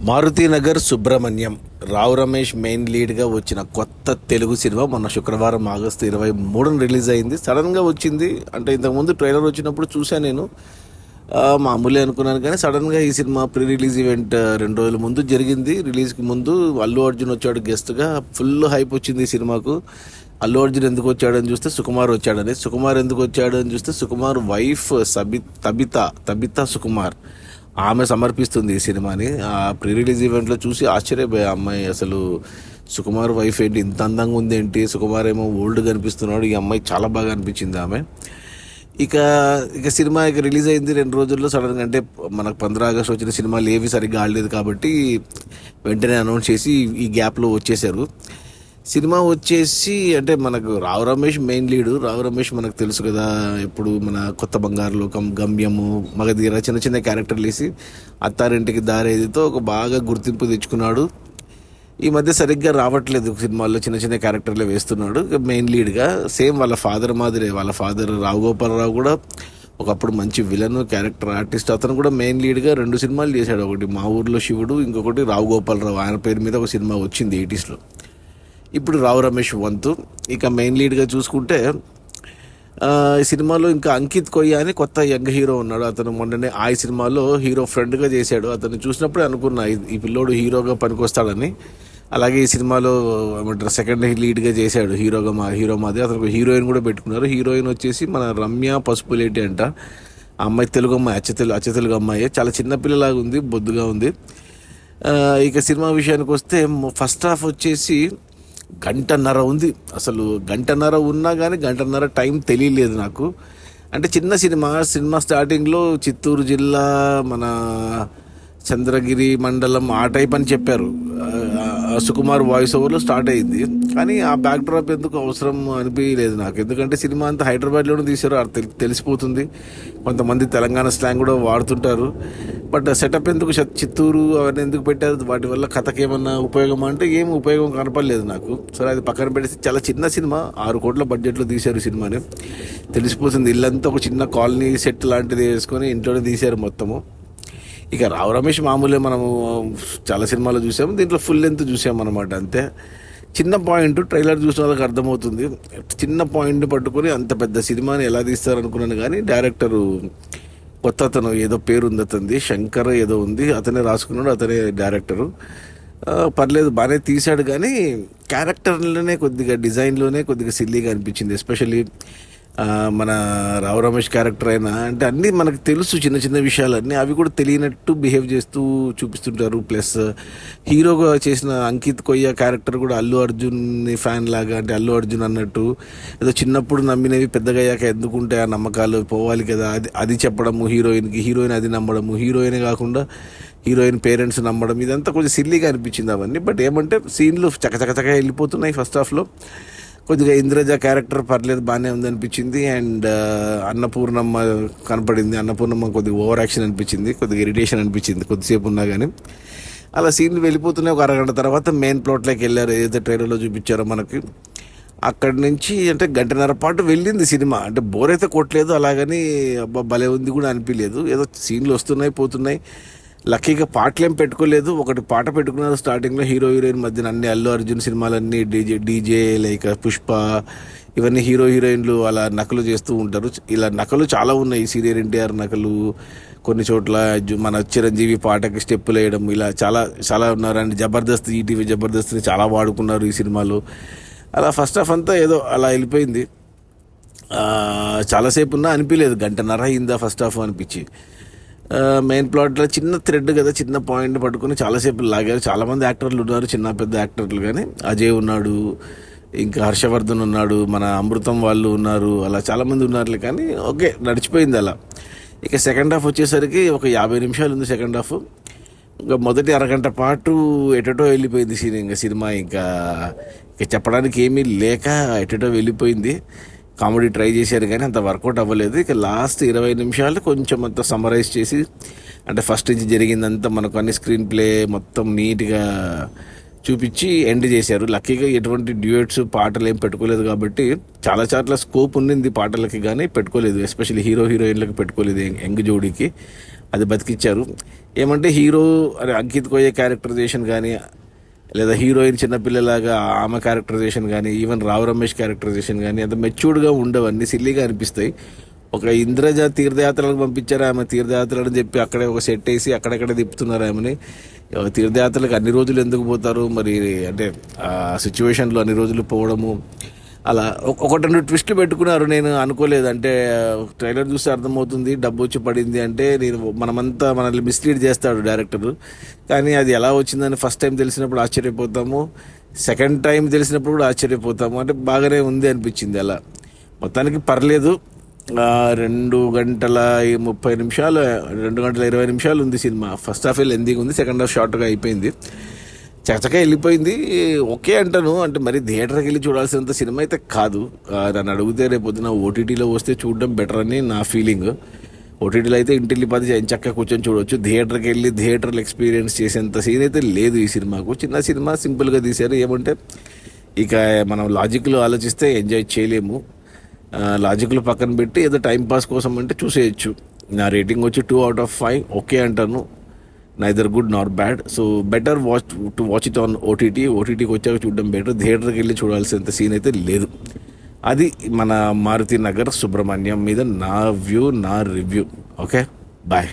Maruthi Nagar Subrahmanyam Rao Ramesh main లీడ్గా వచ్చిన కొత్త Telugu cinema మొన్న శుక్రవారం ఆగస్టు 23న రిలీజ్ అయింది. సడన్గా వచ్చింది. అంటే ఇంతకుముందు ట్రైలర్ వచ్చినప్పుడు చూశాను నేను, మామూలే అనుకున్నాను. కానీ సడన్గా ఈ సినిమా ప్రీ రిలీజ్ ఈవెంట్ 2 రోజుల ముందు జరిగింది. రిలీజ్కి ముందు అల్లు అర్జున్ వచ్చాడు గెస్ట్గా. ఫుల్ హైప్ వచ్చింది ఈ సినిమాకు. అల్లు అర్జున్ ఎందుకు వచ్చాడని చూస్తే సుకుమార్ వచ్చాడని, సుకుమార్ ఎందుకు వచ్చాడని చూస్తే సుకుమార్ వైఫ్ తబితా సుకుమార్, ఆమె సమర్పిస్తుంది ఈ సినిమాని. ఆ ప్రీ రిలీజ్ ఈవెంట్లో చూసి ఆశ్చర్యపోయా. అమ్మాయి అసలు సుకుమార్ వైఫ్ ఏంటి ఇంత అందంగా ఉంది ఏంటి, సుకుమార్ ఏమో ఓల్డ్ కనిపిస్తున్నాడు, ఈ అమ్మాయి చాలా బాగా అనిపించింది ఆమె. ఇక ఇక సినిమా రిలీజ్ అయింది 2 రోజుల్లో సడన్గా. అంటే మనకు 15 ఆగస్టు వచ్చిన సినిమాలు ఏవి సరిగ్గా ఆడలేదు కాబట్టి వెంటనే అనౌన్స్ చేసి ఈ గ్యాప్లో వచ్చేసారు. సినిమా వచ్చేసి అంటే మనకు రావు రమేష్ మెయిన్ లీడు. రావు రమేష్ మనకు తెలుసు కదా, ఇప్పుడు మన కొత్త బంగారు లోకం, గమ్యము, మగధీర చిన్న చిన్న క్యారెక్టర్లు వేసి అత్తారింటికి దారేదితో ఒక బాగా గుర్తింపు తెచ్చుకున్నాడు. ఈ మధ్య సరిగ్గా రావట్లేదు సినిమాల్లో, చిన్న చిన్న క్యారెక్టర్లు వేస్తున్నాడు మెయిన్ లీడ్గా. సేమ్ వాళ్ళ ఫాదర్ మాదిరే. వాళ్ళ ఫాదర్ రావు గోపాలరావు కూడా ఒకప్పుడు మంచి విలన్ క్యారెక్టర్ ఆర్టిస్ట్. అతను కూడా మెయిన్ లీడ్గా 2 సినిమాలు చేశాడు. ఒకటి మా ఊర్లో శివుడు, ఇంకొకటి రావు గోపాలరావు, ఆయన పేరు మీద ఒక సినిమా వచ్చింది 80sలో. ఇప్పుడు రావు రమేష్ వంతు. ఇక మెయిన్ లీడ్గా చూసుకుంటే ఈ సినిమాలో ఇంకా అంకిత్ కొయ్య అని కొత్త యంగ్ హీరో ఉన్నాడు. అతను మొన్ననే ఆ సినిమాలో హీరో ఫ్రెండ్గా చేశాడు. అతను చూసినప్పుడే అనుకున్నా ఈ పిల్లోడు హీరోగా పనికొస్తాడని. అలాగే ఈ సినిమాలో ఏమంటారు సెకండ్ లీడ్గా చేశాడు హీరో మాది. అతను హీరోయిన్ కూడా పెట్టుకున్నారు. హీరోయిన్ వచ్చేసి మన రమ్య పసుపులేటి అంట. ఆ అమ్మాయి తెలుగు అమ్మాయి, అచ్చ తెలుగు అమ్మాయి. చాలా చిన్నపిల్లలాగా ఉంది, బొద్దుగా ఉంది. ఇక సినిమా విషయానికి వస్తే ఫస్ట్ హాఫ్ వచ్చేసి 1.5 గంట ఉంది. అసలు 1.5 గంట ఉన్నా కానీ 1.5 గంట టైం తెలియలేదు నాకు. అంటే చిన్న సినిమా స్టార్టింగ్లో చిత్తూరు జిల్లా, మన చంద్రగిరి మండలం ఆ టైప్ అని చెప్పారు. సుకుమార్ వాయిస్ ఓవర్లో స్టార్ట్ అయ్యింది. కానీ ఆ బ్యాక్ డ్రాప్ ఎందుకు అవసరం అనిపించలేదు నాకు. ఎందుకంటే సినిమా అంతా హైదరాబాద్లోనే తీశారు, తెలిసిపోతుంది. కొంతమంది తెలంగాణ స్లాంగ్ కూడా వాడుతుంటారు. బట్ సెటప్ ఎందుకు చిత్తూరు అవన్నీ ఎందుకు పెట్టారు, వాటి వల్ల కథకి ఏమన్నా ఉపయోగం అంటే ఏం ఉపయోగం కనపడలేదు నాకు. సరే అది పక్కన పెట్టేసి చాలా చిన్న సినిమా, 6 కోట్ల బడ్జెట్లో తీశారు సినిమాని. తెలిసిపోతుంది. ఇల్లంతా ఒక చిన్న కాలనీ సెట్ లాంటిది వేసుకొని ఇంట్లోనే తీశారు మొత్తము. ఇక రావు రమేష్ మామూలే, మనము చాలా సినిమాలు చూసాము, దీంట్లో ఫుల్ లెంత్ చూసామన్నమాట. అంతే చిన్న పాయింట్, ట్రైలర్ చూసిన వాళ్ళకి అర్థమవుతుంది. చిన్న పాయింట్ పట్టుకొని అంత పెద్ద సినిమాని ఎలా తీస్తారనుకున్నాను. కానీ డైరెక్టరు కొత్త అతను, ఏదో పేరు ఉంది అతనిది, శంకర్ ఏదో ఉంది, అతనే రాసుకున్నాడు, అతనే డైరెక్టరు. పర్లేదు బాగానే తీశాడు. కానీ క్యారెక్టర్లోనే కొద్దిగా డిజైన్లోనే కొద్దిగా సిల్లీగా అనిపించింది. ఎస్పెషల్లీ మన రావు రమేష్ క్యారెక్టర్ అయినా అంటే అన్నీ మనకు తెలుసు, చిన్న చిన్న విషయాలన్నీ అవి కూడా తెలియనట్టు బిహేవ్ చేస్తూ చూపిస్తుంటారు. ప్లస్ హీరోగా చేసిన అంకిత్ కొయ్య క్యారెక్టర్ కూడా అల్లు అర్జున్ ఫ్యాన్ లాగా, అంటే అల్లు అర్జున్ అన్నట్టు ఏదో చిన్నప్పుడు నమ్మినవి పెద్దగా అయ్యాక ఎందుకుంటే ఆ నమ్మకాలు పోవాలి కదా, అది చెప్పడము హీరోయిన్ అది నమ్మడము, హీరోయిన్ కాకుండా హీరోయిన్ పేరెంట్స్ నమ్మడం, ఇదంతా కొంచెం సిల్లీగా అనిపించింది అవన్నీ. బట్ ఏమంటే సీన్లు చకచకచక వెళ్ళిపోతున్నాయి. ఫస్ట్ హాఫ్లో కొద్దిగా ఇంద్రజ క్యారెక్టర్ పర్లేదు, బాగానే ఉందనిపించింది. అండ్ అన్నపూర్ణమ్మ కనపడింది. అన్నపూర్ణమ్మ కొద్దిగా ఓవర్ యాక్షన్ అనిపించింది, కొద్దిగా ఇరిటేషన్ అనిపించింది కొద్దిసేపు ఉన్నా కానీ. అలా సీన్లు వెళ్ళిపోతున్నాయి. ఒక అరగంట తర్వాత మెయిన్ ప్లాట్లోకి వెళ్ళారు, ఏదైతే ట్రైలర్లో చూపించారో మనకి. అక్కడి నుంచి అంటే 1.5 గంట పాటు వెళ్ళింది సినిమా. అంటే బోర్ అయితే కొట్టలేదు, అలాగని అబ్బా భలే ఉంది కూడా అనిపించలేదు. ఏదో సీన్లు వస్తున్నాయి పోతున్నాయి. లక్కీగా పాటలు ఏం పెట్టుకోలేదు. ఒకటి పాట పెట్టుకున్నారు స్టార్టింగ్లో, హీరోయిన్ మధ్యన. అన్ని అల్లు అర్జున్ సినిమాలన్నీ డీజే లైక్ పుష్ప, ఇవన్నీ హీరోయిన్లు అలా నకలు చేస్తూ ఉంటారు. ఇలా నకలు చాలా ఉన్నాయి. సీనియర్ ఎన్టీఆర్ నకలు, కొన్ని చోట్ల మన చిరంజీవి పాటకి స్టెప్పులు వేయడం, ఇలా చాలా ఉన్నారు. అండ్ జబర్దస్త్, ఈటీవీ జబర్దస్త్ని చాలా వాడుకున్నారు ఈ సినిమాలో. అలా ఫస్ట్ హాఫ్ అంతా ఏదో అలా వెళ్ళిపోయింది. చాలాసేపు ఉన్నా అనిపించలేదు, 1.5 గంట అయిందా ఫస్ట్ హాఫ్ అనిపించి. మెయిన్ ప్లాట్లో చిన్న థ్రెడ్ కదా, చిన్న పాయింట్ పట్టుకుని చాలాసేపు లాగారు. చాలామంది యాక్టర్లు ఉన్నారు, చిన్న పెద్ద యాక్టర్లు. కానీ అజయ్ ఉన్నాడు, ఇంకా హర్షవర్ధన్ ఉన్నాడు, మన అమృతం వాళ్ళు ఉన్నారు, అలా చాలామంది ఉన్నారులే. కానీ ఓకే, నడిచిపోయింది అలా. ఇక సెకండ్ హాఫ్ వచ్చేసరికి ఒక 50 నిమిషాలు ఉంది సెకండ్ హాఫ్. ఇంకా మొదటి అరగంట పాటు ఎటటో వెళ్ళిపోయింది సినిమా. ఇంకా చెప్పడానికి ఏమీ లేక ఎటటో వెళ్ళిపోయింది. కామెడీ ట్రై చేశారు కానీ అంత వర్కౌట్ అవ్వలేదు. ఇక లాస్ట్ 20 నిమిషాలు కొంచెం అంత సమరైజ్ చేసి, అంటే ఫస్ట్ నుంచి జరిగిందంతా మనకు అన్ని స్క్రీన్ ప్లే మొత్తం నీట్గా చూపించి ఎండ్ చేశారు. లక్కీగా ఎటువంటి డ్యూయట్స్ పాటలు ఏం పెట్టుకోలేదు కాబట్టి చాలా చాట్ల స్కోప్ ఉండింది పాటలకి, కానీ పెట్టుకోలేదు. ఎస్పెషల్లీ హీరోయిన్లకు పెట్టుకోలేదు, యంగ్ జోడీకి. అది బతికిచ్చారు. ఏమంటే హీరో అరే అంకిత్ కోయే క్యారెక్టరైజేషన్ కానీ లేదా హీరోయిన్ చిన్నపిల్లలాగా ఆమె క్యారెక్టరైజేషన్ కానీ ఈవెన్ రావు రమేష్ క్యారెక్టరైజేషన్ కానీ అంత మెచ్యూర్డ్గా ఉండవు, అన్ని సిల్లీగా అనిపిస్తాయి. ఒక ఇంద్రజ తీర్థయాత్రలకు పంపించారు, ఆమె తీర్థయాత్రలు అని చెప్పి అక్కడే ఒక సెట్ వేసి అక్కడెక్కడే తిప్పుతున్నారు ఆమెని. తీర్థయాత్రలకు అన్ని రోజులు ఎందుకు పోతారు మరి, అంటే ఆ సిచ్యువేషన్లో అన్ని రోజులు పోవడము అలా ఒకటి రెండు ట్విస్టులు పెట్టుకున్నారు. నేను అనుకోలేదు, అంటే ట్రైలర్ చూస్తే అర్థమవుతుంది డబ్బు వచ్చి పడింది అంటే. మనమంతా మనల్ని మిస్లీడ్ చేస్తాడు డైరెక్టర్, కానీ అది ఎలా వచ్చిందని ఫస్ట్ టైం తెలిసినప్పుడు ఆశ్చర్యపోతాము, సెకండ్ టైం తెలిసినప్పుడు కూడా ఆశ్చర్యపోతాము. అంటే బాగానే ఉంది అనిపించింది అలా. మొత్తానికి పర్లేదు. 2 గంటల 30 నిమిషాలు 2 గంటల 20 నిమిషాలు ఉంది సినిమా. ఫస్ట్ హాఫ్ లెందీగా ఉంది, సెకండ్ హాఫ్ షార్ట్గా అయిపోయింది, చకచకా వెళ్ళిపోయింది. ఓకే అంటాను, అంటే మరి థియేటర్కి వెళ్ళి చూడాల్సినంత సినిమా అయితే కాదు. నన్ను అడిగితే రేపు పొద్దున ఓటీటీలో వస్తే చూడడం బెటర్ అని నా ఫీలింగ్. ఓటీటీలో అయితే ఇంటిల్లి పది చక్కగా కూర్చొని చూడవచ్చు, థియేటర్కి వెళ్ళి థియేటర్లు ఎక్స్పీరియన్స్ చేసేంత సీన్ అయితే లేదు ఈ సినిమాకు. చిన్న సినిమా, సింపుల్గా తీశారు. ఏమంటే ఇక మనం లాజిక్లో ఆలోచిస్తే ఎంజాయ్ చేయలేము, లాజిక్లు పక్కన పెట్టి ఏదో టైంపాస్ కోసం అంటే చూసేయచ్చు. నా రేటింగ్ వచ్చి 2/5 ఓకే అంటాను, neither good nor bad. So better watch it on ఓటీటీకి వచ్చాక చూడడం బెటర్, థియేటర్కి వెళ్ళి చూడాల్సినంత సీన్ అయితే లేదు. అది మన మారుతి నగర్ సుబ్రహ్మణ్యం మీద నా వ్యూ, నా రివ్యూ. Okay, bye.